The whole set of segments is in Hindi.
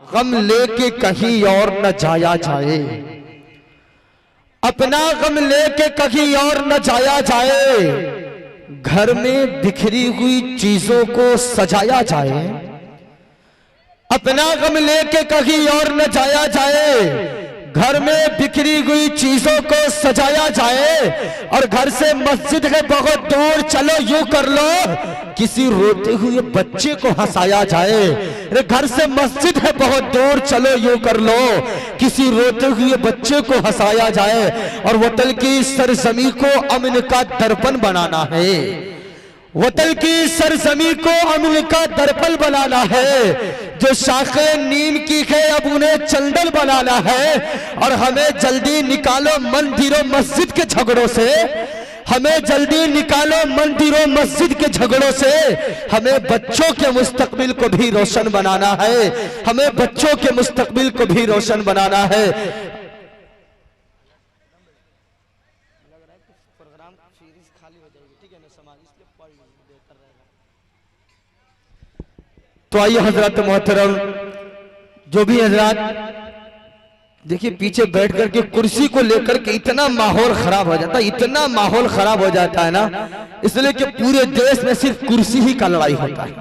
गम लेके कहीं और न जाया जाए, अपना गम लेके कहीं और न जाया जाए, घर में बिखरी हुई चीजों को सजाया जाए, अपना गम लेके कहीं और न जाया जाए, घर में बिखरी हुई चीजों को सजाया जाए, और घर से मस्जिद है बहुत दूर, चलो यूं कर लो किसी रोते हुए बच्चे को हंसाया जाए। अरे घर से मस्जिद है बहुत दूर, चलो यूं कर लो किसी रोते हुए बच्चे को हंसाया जाए, और वतन की सरजमी को अमन का दर्पण बनाना है, वतन की सरजमी को अमन का दर्पण बनाना है। जो शाखे नीम की है अब उन्हें चंदन बनाना है, और हमें जल्दी निकालो मंदिरों मस्जिद के झगड़ों से, हमें जल्दी निकालो मंदिरों मस्जिद के झगड़ों से, हमें बच्चों के मुस्तकबिल को भी रोशन बनाना है, हमें बच्चों के मुस्तकबिल को भी रोशन बनाना है। तो आइए हजरत मोहतरम, जो भी हजरत देखिए पीछे बैठ करके कुर्सी को लेकर के इतना माहौल खराब हो जाता है, इतना माहौल खराब हो जाता है ना, इसलिए कि पूरे देश में सिर्फ कुर्सी ही का लड़ाई होता है,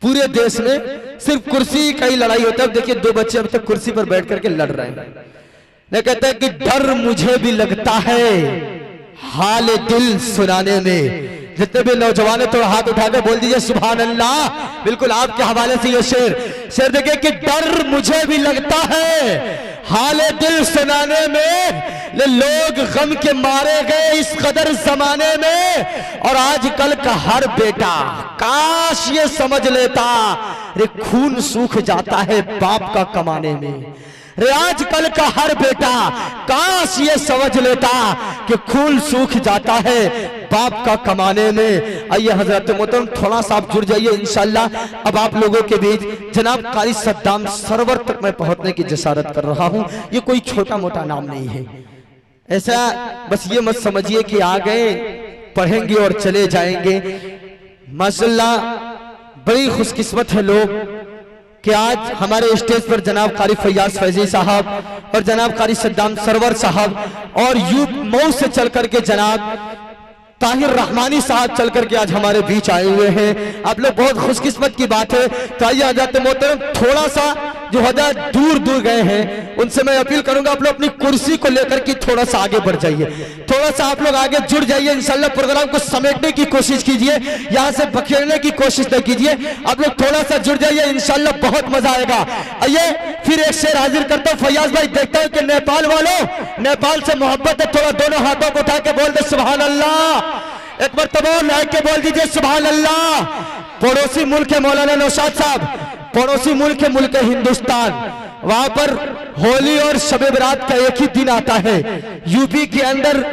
पूरे देश में सिर्फ कुर्सी का ही लड़ाई होता है। देखिए 2 बच्चे अब तक कुर्सी पर बैठ करके लड़ रहे हैं। मैं कहता है कि डर मुझे भी लगता है हाल दिल सुनाने में। जितने भी नौजवान थोड़ा हाथ उठा के बोल दीजिए सुभान अल्लाह। बिल्कुल आपके हवाले से ये शेर देखिए कि डर मुझे भी लगता है हाल दिल सुनाने में, लोग गम के मारे गए इस कदर जमाने में, और आजकल का हर बेटा काश ये समझ लेता रे खून सूख जाता है बाप का कमाने में। रे आजकल का हर बेटा काश ये समझ लेता कि खून सूख जाता है बाप का कमाने में। आइए हजरत मोहतरम थोड़ा सा आप जुड़ जाइए इंशाल्लाह। अब आप लोगों के बीच जनाब कारी सद्दाम सरवर तक मैं पहुंचने की जसारत कर रहा हूं। ये कोई छोटा मोटा नाम नहीं है, ऐसा बस ये मत समझिए कि आ गए पढ़ेंगे और चले जाएंगे। माशाल्लाह बड़ी खुशकिस्मत है लोग कि आज हमारे स्टेज पर जनाब कारी फैयाज फैजी साहब और जनाब कारी सद्दाम सरवर साहब और मऊ से चल करके जनाब ताहिर रहमानी साहब चल करके आज हमारे बीच आए हुए हैं। आप लोग बहुत खुशकिस्मत की बात है। तो आइए हज़रत मोहतरम थोड़ा सा जो हज़रत दूर दूर गए हैं उनसे मैं अपील करूंगा आप लोग अपनी कुर्सी को लेकर के थोड़ा सा आगे बढ़ जाइए, थोड़ा सा आप लोग आगे जुड़ जाइए। इंशाल्लाह प्रोग्राम को समेटने की कोशिश कीजिए, यहाँ से बखेरने की कोशिश न कीजिए। आप लोग थोड़ा सा जुड़ जाइए, इंशाल्लाह बहुत मजा आएगा। आइए फिर एक शेर हाजिर करता हूँ। फैयाज भाई देखता हूँ कि नेपाल वालों, नेपाल से मोहब्बत है, थोड़ा दोनों हाथों को उठा के बोल दे सुभान अल्लाह। एक बार तमाम लाइक के बोल दीजिए सुभान अल्लाह। पड़ोसी मुल्क है मौलाना नौशाद साहब, पड़ोसी मुल्क है मुल्क हिंदुस्तान, वहां पर होली और शब बरात का एक ही दिन आता है। यूपी के अंदर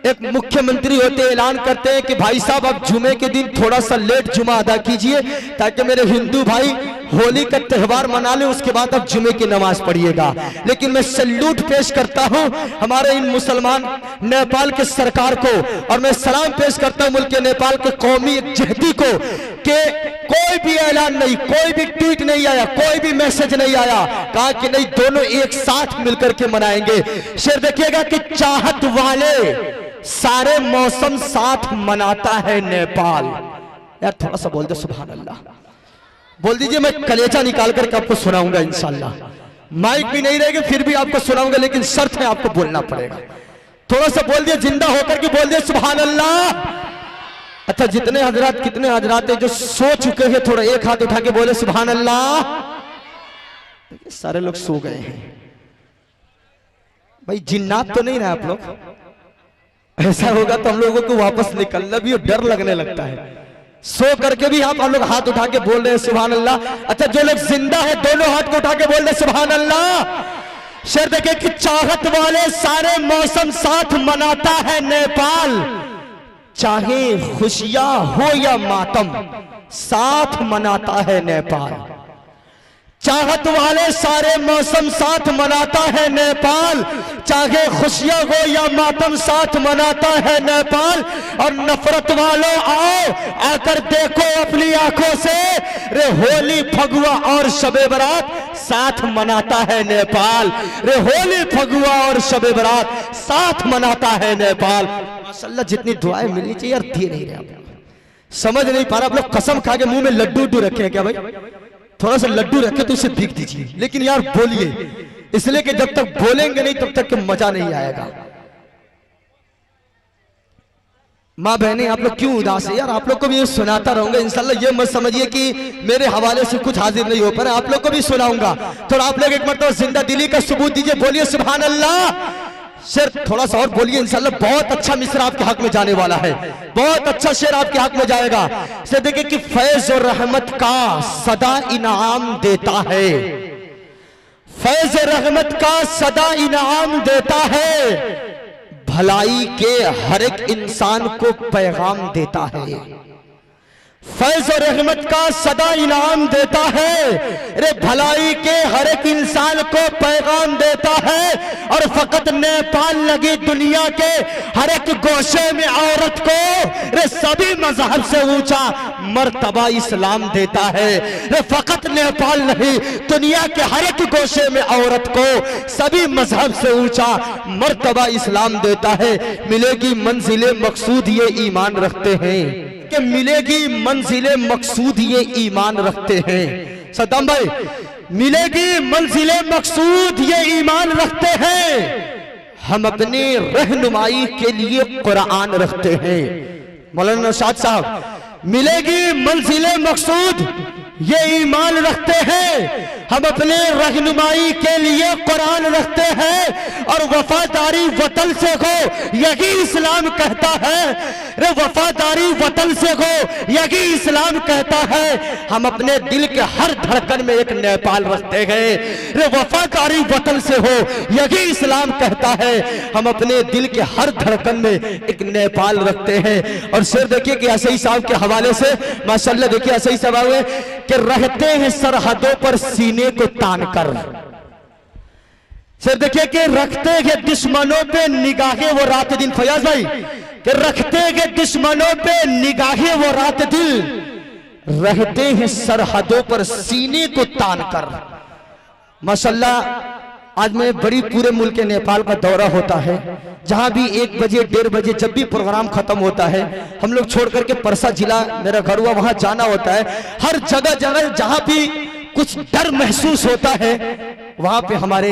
एक मुख्यमंत्री होते ऐलान करते हैं कि भाई साहब अब जुमे के दिन थोड़ा सा लेट जुमा अदा कीजिए ताकि मेरे हिंदू भाई होली का त्यौहार मना ले, उसके बाद अब जुमे की नमाज पढ़िएगा। लेकिन मैं सल्यूट पेश करता हूं हमारे इन मुसलमान नेपाल के सरकार को, और मैं सलाम पेश करता हूं मुल्क नेपाल के कौमी जहदी को कि कोई भी ऐलान नहीं, कोई भी ट्वीट नहीं आया, कोई भी मैसेज नहीं आया, कहा कि नहीं दोनों एक साथ मिलकर के मनाएंगे। शेर देखिएगा कि चाहत वाले सारे मौसम साथ मनाता है नेपाल। यार थोड़ा सा बोल दे सुभान अल्लाह, बोल दीजिए, मैं कलेजा निकाल करके आपको सुनाऊंगा इंशाल्लाह। माइक भी नहीं रहेगी फिर भी आपको सुनाऊंगा, लेकिन शर्त है आपको बोलना पड़ेगा। थोड़ा सा बोल दिए, जिंदा होकर के बोल दिए सुभान अल्लाह। अच्छा जितने हजरात कितने हजरात है जो सो चुके हैं, थोड़ा एक हाथ उठा के बोले सुभान अल्लाह। सारे लोग सो गए हैं भाई, जिन्नात तो नहीं रहे आप लोग। ऐसा होगा तो हम लोगों को वापस निकलना भी डर लगने लगता है। सो करके भी आप लोग हाथ उठा के बोल रहे हैं सुभान अल्लाह। अच्छा जो लोग जिंदा है दोनों हाथ को उठा के बोल रहे सुभान अल्लाह। शेर देखे कि चाहत वाले सारे मौसम साथ मनाता है नेपाल, चाहे खुशियां हो या मातम साथ मनाता है नेपाल। चाहत वाले सारे मौसम साथ मनाता है नेपाल, चाहे खुशियां हो या मातम साथ मनाता है नेपाल। और नफरत वालों आओ आकर देखो अपनी आंखों से, रे होली फगुआ और शबे बारात साथ मनाता है नेपाल। रे होली फगुआ और शबे बारात साथ मनाता है नेपाल। माशाल्लाह जितनी दुआएं मिलनी चाहिए यार दे नहीं रहे आप, समझ नहीं पा रहा। आप लोग कसम खा के मुंह में लड्डू उड्डू रखे हैं क्या भाई? थोड़ा सा लड्डू रखे तो उसे भीग दीजिए, लेकिन यार बोलिए, इसलिए कि जब तक बोलेंगे नहीं तब तक के मजा नहीं आएगा। माँ बहनें आप लोग क्यों उदास है यार? आप लोग को भी ये सुनाता रहूंगा इंशाल्लाह। ये मत समझिए कि मेरे हवाले से कुछ हाजिर नहीं हो पा रहा, आप लोग को भी सुनाऊंगा। थोड़ा आप लोग एक मरतबा जिंदा दिली का सबूत दीजिए, बोलिए सुभान अल्लाह। शेर थोड़ा सा और बोलिए इंशाल्लाह। बहुत अच्छा मिसरा आपके हक में जाने वाला है, बहुत अच्छा शेर आपके हक में जाएगा। से देखिए कि फैज और रहमत का सदा इनाम देता है, फैज और रहमत का सदा इनाम देता है, भलाई के हर एक इंसान को पैगाम देता है। फैज और रहमत का सदा इनाम देता है, रे भलाई के हर एक इंसान को पैगाम देता है। और फकत नेपाल लगी दुनिया के हर एक गोशे में औरत को, रे सभी मजहब से ऊंचा मर्तबा इस्लाम देता है। रे फकत नेपाल नहीं, दुनिया के हर एक गोशे में औरत को सभी मजहब से ऊंचा मर्तबा इस्लाम देता है। मिलेगी मंजिले मकसूद ये ईमान रखते हैं, कि मिलेगी मंजिले मकसूद ये ईमान रखते हैं। सद्दाम भाई, मिलेगी मंजिले मकसूद ये ईमान रखते हैं, हम अपने रहनुमाई के लिए कुरान रखते हैं। मौलाना नौशाद साहब, मिलेगी मंजिले मकसूद ये ईमान रखते हैं, हम अपने रहनुमाई के लिए कुरान रखते हैं। और वफादारी वतन से हो यही इस्लाम कहता है, रे वफादारी वतन से हो यही इस्लाम कहता है। हम अपने दिल के हर धड़कन में एक नेपाल रखते हैं, रे वफादारी वतन से हो यही इस्लाम कहता है। हम अपने दिल के हर धड़कन में एक नेपाल रखते हैं। और शेर देखिए कि असई साहब के हवाले से माशाल्लाह, देखिए असई साहब है कि रहते हैं सरहदों पर सीने को तान कर। सिर देखिए कि रखते हैं दुश्मनों पे निगाहें वो रात दिन। फयाज भाई, कि रखते हैं दुश्मनों पे निगाहें वो रात दिन, रहते हैं सरहदों पर सीने को तान कर। माशाल्लाह आज मैं बड़ी पूरे मुल्क नेपाल का दौरा होता है, जहां भी 1 बजे 1:30 बजे जब भी प्रोग्राम खत्म होता है, हम लोग छोड़ करके परसा जिला मेरा घर हुआ वहां जाना होता है। हर जगह जगह जहां भी कुछ डर महसूस होता है, वहां पे हमारे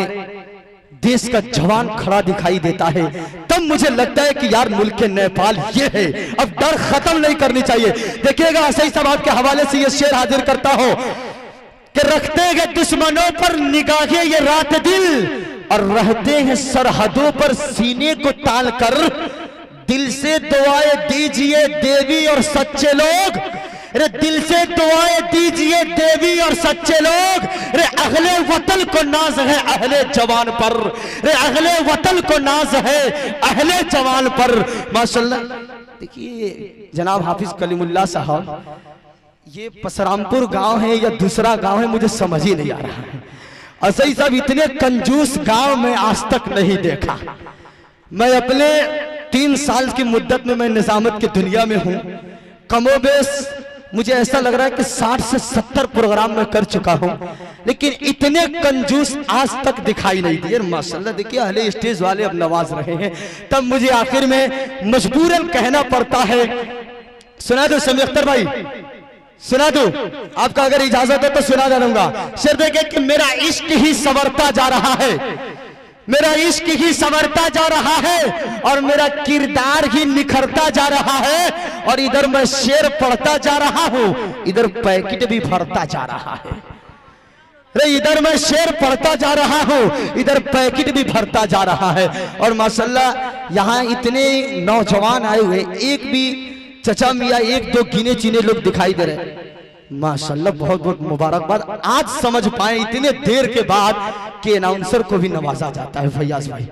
देश का जवान खड़ा दिखाई देता है। तब मुझे लगता है कि यार मुल्क नेपाल ये है, अब डर खत्म नहीं करनी चाहिए। देखिएगा सही सब आपके हवाले से ये शेर हाजिर करता हो कि रखते हैं दुश्मनों पर निगाहें ये रात दिल, और रहते हैं सरहदों पर सीने को ताल कर। दिल से दुआएं दीजिए देवी और सच्चे लोग, रे दिल से दुआएं दीजिए देवी और सच्चे लोग। रे अगले वतन को नाज है अहले जवान पर, रे अगले वतन को नाज है अहले जवान पर। माशाल्लाह देखिए जनाब हाफिज कलीमुल्लाह साहब, ये पसरामपुर गांव है या दूसरा गांव है मुझे समझ ही नहीं आ रहा है। असई साहब इतने कंजूस गांव में आज तक नहीं देखा। मैं अपने 3 साल की मुद्दत में मैं निजामत की दुनिया में हूं, कमोबेश मुझे ऐसा लग रहा है कि 60 से 70 प्रोग्राम में कर चुका हूं, लेकिन इतने कंजूस आज तक दिखाई नहीं दिए। माशाल्लाह देखिए अहले स्टेज वाले अब नवाज रहे हैं, तब मुझे आखिर में मजबूरन कहना पड़ता है। सुना दो समी अख्तर भाई, सुना दो, आपका अगर इजाजत है तो सुना दूंगा। शेर देखे कि मेरा इश्क ही संवरता जा रहा है, मेरा इश्क ही संवरता जा रहा है, और मेरा किरदार ही निखरता जा रहा है। और इधर मैं शेर पढ़ता जा रहा हूं, इधर पैकेट भी भरता जा रहा है। रे इधर मैं शेर पढ़ता जा रहा हूं, इधर पैकेट भी भरता जा रहा है। और माशाल्लाह यहाँ इतने नौजवान आए हुए, एक भी चचा मियाँ 1-2 गिने चुने लोग दिखाई दे रहे। माशाल्लाह बहुत बहुत मुबारकबाद। आज समझ पाए इतने देर के बाद कि अनाउंसर को भी नवाजा जाता है। फैयाज भाई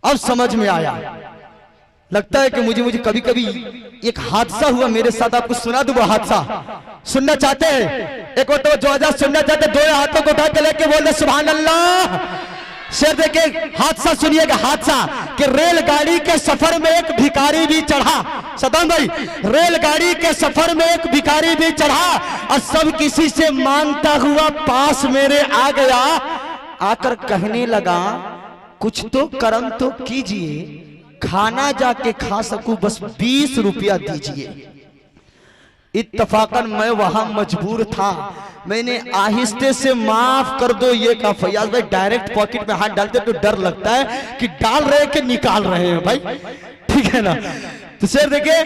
अब समझ में आया। लगता है कि मुझे कभी कभी एक हादसा हुआ मेरे साथ, आपको सुना दूं वो हादसा। सुनना चाहते हैं? एक बार तो जो आजाद सुनना चाहते, दो हाथों को उठा के लेके बोल दे सुभान अल्लाह। शेर देखे, हादसा सुनिएगा। हादसा कि रेलगाड़ी के सफर में एक भिखारी भी चढ़ा। सदाम भाई, रेलगाड़ी के सफर में एक भिखारी भी चढ़ा और सब किसी से मांगता हुआ पास मेरे आ गया, आकर कहने लगा कुछ तो कर्म तो कीजिए, खाना जाके खा सकूं, बस 20 रुपया दीजिए। इत्तफाकन मैं वहां मजबूर था, मैंने आहिस्ते से माफ कर दो ये कहा। फैयाज भाई डायरेक्ट पॉकेट में हाथ डालते तो डर लगता है कि डाल रहे कि निकाल रहे हैं भाई, ठीक है ना। तो शेर देखिए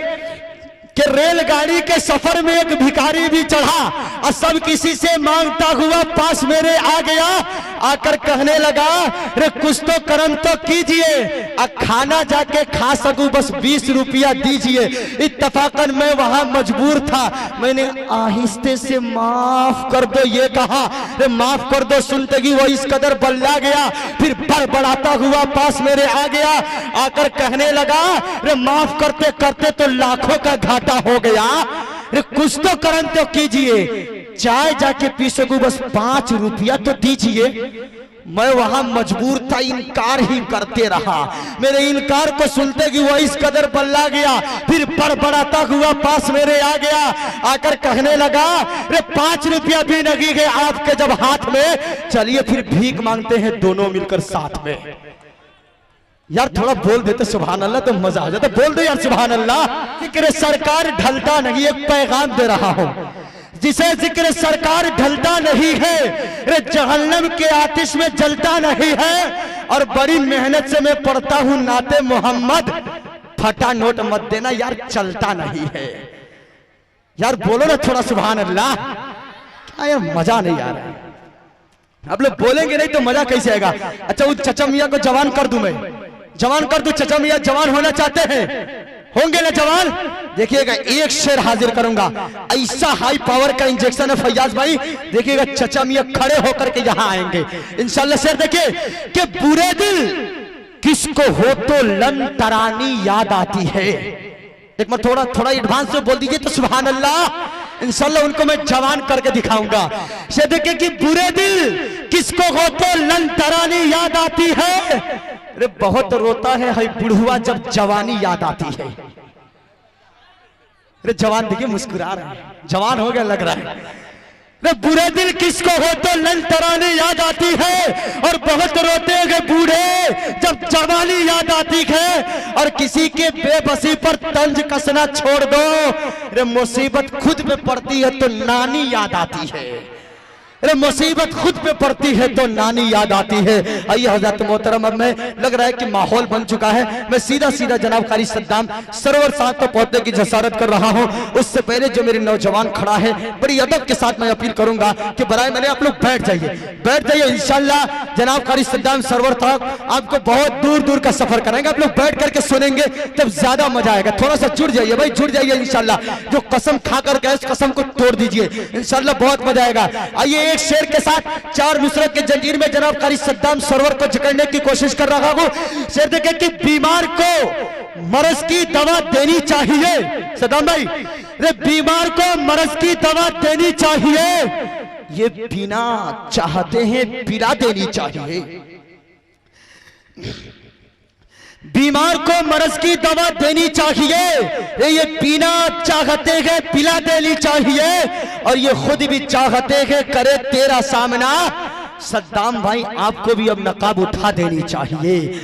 कि रेलगाड़ी के सफर में एक भिखारी भी चढ़ा और सब किसी से मांगता हुआ पास मेरे आ गया, आकर कहने लगा रे कुछ तो कर्म तो कीजिए, खाना जाके खा सकूं, बस 20 रुपया दीजिए। इत्तफाकन मैं वहां मजबूर था, मैंने आहिस्ते से माफ कर दो ये कहा। रे माफ कर दो सुनते ही वो इस कदर बल्ला गया, फिर बड़बड़ाता हुआ पास मेरे आ गया, आकर कहने लगा रे माफ करते करते तो लाखों का घाटा हो गया, रे कुछ तो कर्म तो कीजिए, चाय जाके पी सकूं, बस 5 रुपया तो दीजिए। मैं वहां मजबूर था, इनकार ही करते रहा। मेरे इनकार को सुनते कि वो इस कदर बल्ला गया, फिर बड़बड़ाता हुआ पास मेरे आ गया, आकर कहने लगा रे 5 रुपया भी नहीं गए आपके जब हाथ में, चलिए फिर भीख मांगते हैं दोनों मिलकर साथ में। यार थोड़ा बोल देते सुभान अल्लाह तो मजा आ जाता, बोल दो यार सुभान अल्लाह। जिक्र सरकार ढलता नहीं, एक पैगाम दे रहा हूं, जिसे जिक्र सरकार ढलता नहीं है रे जहन्नम के आतिश में जलता नहीं है, और बड़ी मेहनत से मैं पढ़ता हूं नाते मोहम्मद, फटा नोट मत देना यार चलता नहीं है। यार बोलो ना थोड़ा सुभान अल्लाह, क्या यार मजा नहीं आ रहा है। आप लोग बोलेंगे नहीं तो मजा कैसे आएगा। अच्छा उस चचा मियां को जवान कर दूं, मैं जवान कर दूं, चचा मियां जवान होना चाहते हैं, होंगे ना जवान? देखिएगा एक शेर हाजिर करूंगा, ऐसा हाई पावर का इंजेक्शन है फैयाज भाई, देखिएगा चचा मियां खड़े होकर के यहां आएंगे इंशाल्लाह। शेर देखिए कि बुरे दिल किसको हो तो लन तरानी याद आती है। एक बार थोड़ा थोड़ा एडवांस में बोल दीजिए तो सुभान अल्लाह, इंशाल्लाह उनको मैं जवान करके दिखाऊंगा। शेर देखिए कि बुरे दिल किसको हो तो लन तरानी याद आती है, अरे बहुत रोता है बुढ़वा जब जवानी याद आती है। अरे जवान देखिए मुस्कुरा रहे हैं, जवान हो गया लग रहा है। अरे बुरे दिल किसको हो तो लन तरानी याद आती है, और बहुत रोते हैं बूढ़े जब जवानी याद आती है, और किसी के बेबसी पर तंज कसना छोड़ दो, अरे मुसीबत खुद पे पड़ती है तो नानी याद आती है। अरे मुसीबत खुद पे पड़ती है तो नानी याद आती है। आइए हज़रत मोहतरम, अब मैं लग रहा है कि माहौल बन चुका है, मैं सीधा सीधा जनाब कारी सद्दाम सरवर साहब को पहुंचने की जसारत कर रहा हूं। उससे पहले जो मेरे नौजवान खड़ा है, बड़ी अदब के साथ मैं अपील करूंगा कि बराए मैंने आप लोग बैठ जाइए इंशाल्लाह। जनाब कारी सद्दाम सरवर साहब आपको बहुत दूर दूर का सफर कराएंगे, आप लोग बैठ करके सुनेंगे तब ज्यादा मजा आएगा। थोड़ा सा जुड़ जाइए भाई, जुड़ जाइए इंशाल्लाह। जो कसम खा कर गए उस कसम को तोड़ दीजिए इंशाल्लाह, बहुत मजा आएगा। आइए एक शेर के साथ 4 नुसरत के जंजीर में जनाब कारी सद्दाम सरवर को जकड़ने की कोशिश कर रहा हूं। शेर देखें कि बीमार को मरज की दवा देनी चाहिए। सद्दाम भाई, रे बीमार को मरज की दवा देनी चाहिए, ये बिना चाहते हैं पिला देनी चाहिए। बीमार को मरज की दवा देनी चाहिए, ये बिना चाहते हैं पिला देनी चाहिए, और ये खुद भी चाहते हैं करे तेरा सामना। सद्दाम भाई आपको भी अब नकाब उठा देनी चाहिए।